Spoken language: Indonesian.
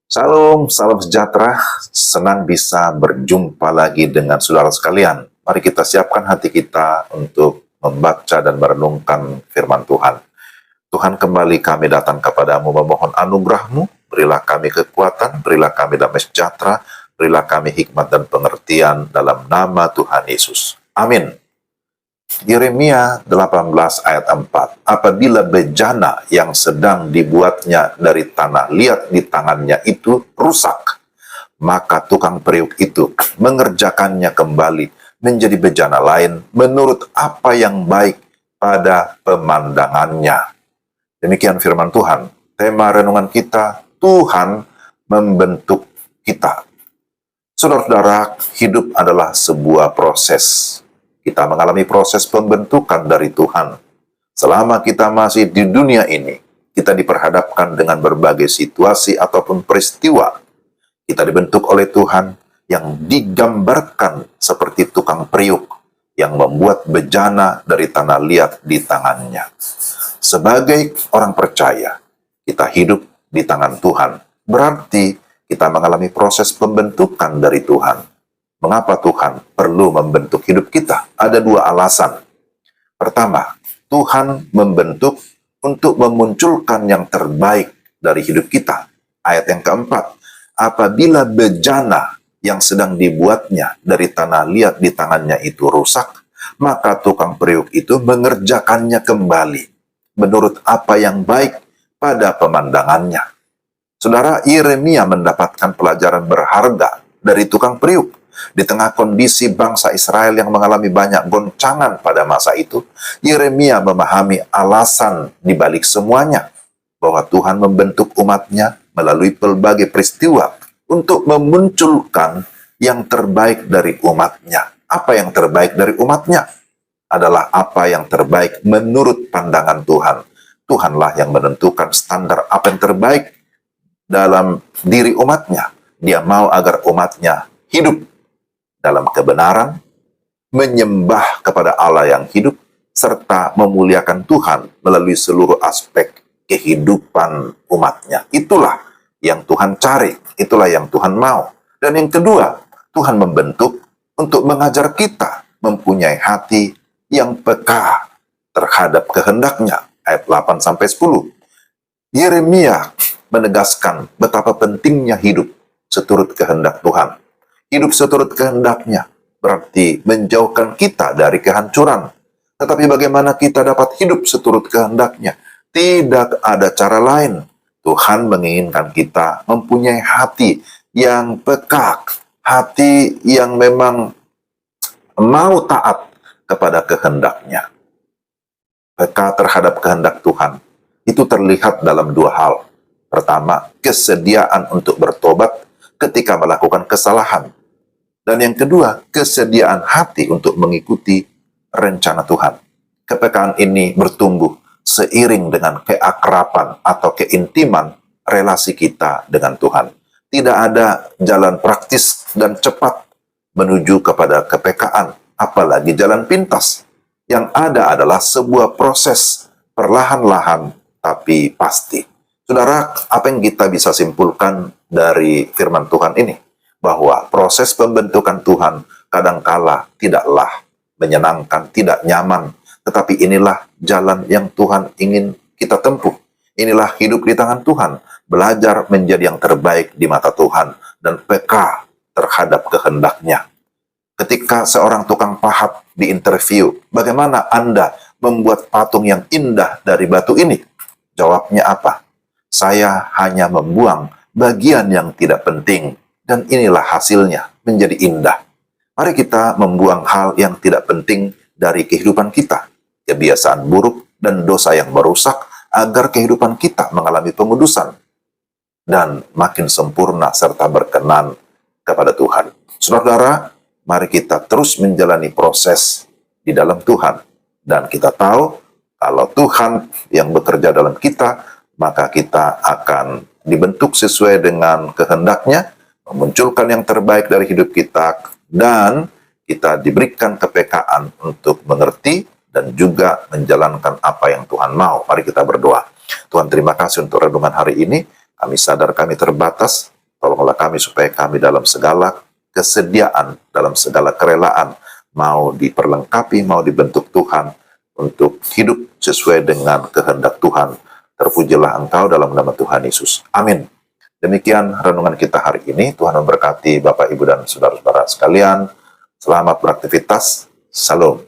Salam, salam sejahtera. Senang bisa berjumpa lagi dengan saudara sekalian. Mari kita siapkan hati kita untuk membaca dan merenungkan firman Tuhan. Tuhan, kembali kami datang kepadamu memohon anugerah-Mu. Berilah kami kekuatan, berilah kami damai sejahtera, berilah kami hikmat dan pengertian dalam nama Tuhan Yesus. Amin. Yeremia 18 ayat 4. Apabila bejana yang sedang dibuatnya dari tanah liat di tangannya itu rusak, maka tukang periuk itu mengerjakannya kembali menjadi bejana lain menurut apa yang baik pada pemandangannya. Demikian firman Tuhan. Tema renungan kita, Tuhan membentuk kita. Saudara-saudara, hidup adalah sebuah proses. Kita mengalami proses pembentukan dari Tuhan. Selama kita masih di dunia ini, kita diperhadapkan dengan berbagai situasi ataupun peristiwa. Kita dibentuk oleh Tuhan yang digambarkan seperti tukang periuk yang membuat bejana dari tanah liat di tangannya. Sebagai orang percaya, kita hidup di tangan Tuhan. Berarti kita mengalami proses pembentukan dari Tuhan. Mengapa Tuhan perlu membentuk hidup kita? Ada dua alasan. Pertama, Tuhan membentuk untuk memunculkan yang terbaik dari hidup kita. Ayat yang keempat, apabila bejana yang sedang dibuatnya dari tanah liat di tangannya itu rusak, maka tukang periuk itu mengerjakannya kembali menurut apa yang baik pada pemandangannya. Saudara, Yeremia mendapatkan pelajaran berharga dari tukang periuk. Di tengah kondisi bangsa Israel yang mengalami banyak goncangan pada masa itu, Yeremia memahami alasan di balik semuanya, bahwa Tuhan membentuk umatnya melalui berbagai peristiwa untuk memunculkan yang terbaik dari umatnya. Apa yang terbaik dari umatnya? Adalah apa yang terbaik menurut pandangan Tuhan. Tuhanlah yang menentukan standar apa yang terbaik dalam diri umatnya. Dia mau agar umatnya hidup dalam kebenaran, menyembah kepada Allah yang hidup, serta memuliakan Tuhan melalui seluruh aspek kehidupan umatnya. Itulah yang Tuhan cari, itulah yang Tuhan mau. Dan yang kedua, Tuhan membentuk untuk mengajar kita mempunyai hati yang peka terhadap kehendaknya. Ayat 8-10. Yeremia menegaskan betapa pentingnya hidup seturut kehendak Tuhan. Hidup seturut kehendaknya berarti menjauhkan kita dari kehancuran. Tetapi bagaimana kita dapat hidup seturut kehendaknya? Tidak ada cara lain. Tuhan menginginkan kita mempunyai hati yang peka, hati yang memang mau taat kepada kehendaknya. Peka terhadap kehendak Tuhan itu terlihat dalam dua hal. Pertama, kesediaan untuk bertobat ketika melakukan kesalahan. Dan yang kedua, kesediaan hati untuk mengikuti rencana Tuhan. Kepekaan ini bertumbuh seiring dengan keakraban atau keintiman relasi kita dengan Tuhan. Tidak ada jalan praktis dan cepat menuju kepada kepekaan, apalagi jalan pintas. Yang ada adalah sebuah proses perlahan-lahan tapi pasti. Saudara, apa yang kita bisa simpulkan dari firman Tuhan ini? Bahwa proses pembentukan Tuhan kadangkala tidaklah menyenangkan, tidak nyaman. Tetapi inilah jalan yang Tuhan ingin kita tempuh. Inilah hidup di tangan Tuhan. Belajar menjadi yang terbaik di mata Tuhan. Dan peka terhadap kehendaknya. Ketika seorang tukang pahat diinterview, bagaimana Anda membuat patung yang indah dari batu ini? Jawabnya apa? Saya hanya membuang bagian yang tidak penting. Dan inilah hasilnya, menjadi indah. Mari kita membuang hal yang tidak penting dari kehidupan kita. Kebiasaan buruk dan dosa yang merusak agar kehidupan kita mengalami pengudusan. Dan makin sempurna serta berkenan kepada Tuhan. Saudara, mari kita terus menjalani proses di dalam Tuhan. Dan kita tahu, kalau Tuhan yang bekerja dalam kita, maka kita akan dibentuk sesuai dengan kehendaknya, memunculkan yang terbaik dari hidup kita, dan kita diberikan kepekaan untuk mengerti dan juga menjalankan apa yang Tuhan mau. Mari kita berdoa. Tuhan, terima kasih untuk renungan hari ini. Kami sadar kami terbatas, Tolonglah kami supaya kami dalam segala kesediaan, dalam segala kerelaan, mau diperlengkapi, mau dibentuk Tuhan, untuk hidup sesuai dengan kehendak Tuhan. Terpujilah Engkau dalam nama Tuhan Yesus. Amin. Demikian renungan kita hari ini. Tuhan memberkati Bapak, Ibu, dan saudara-saudara sekalian. Selamat beraktivitas. Salam.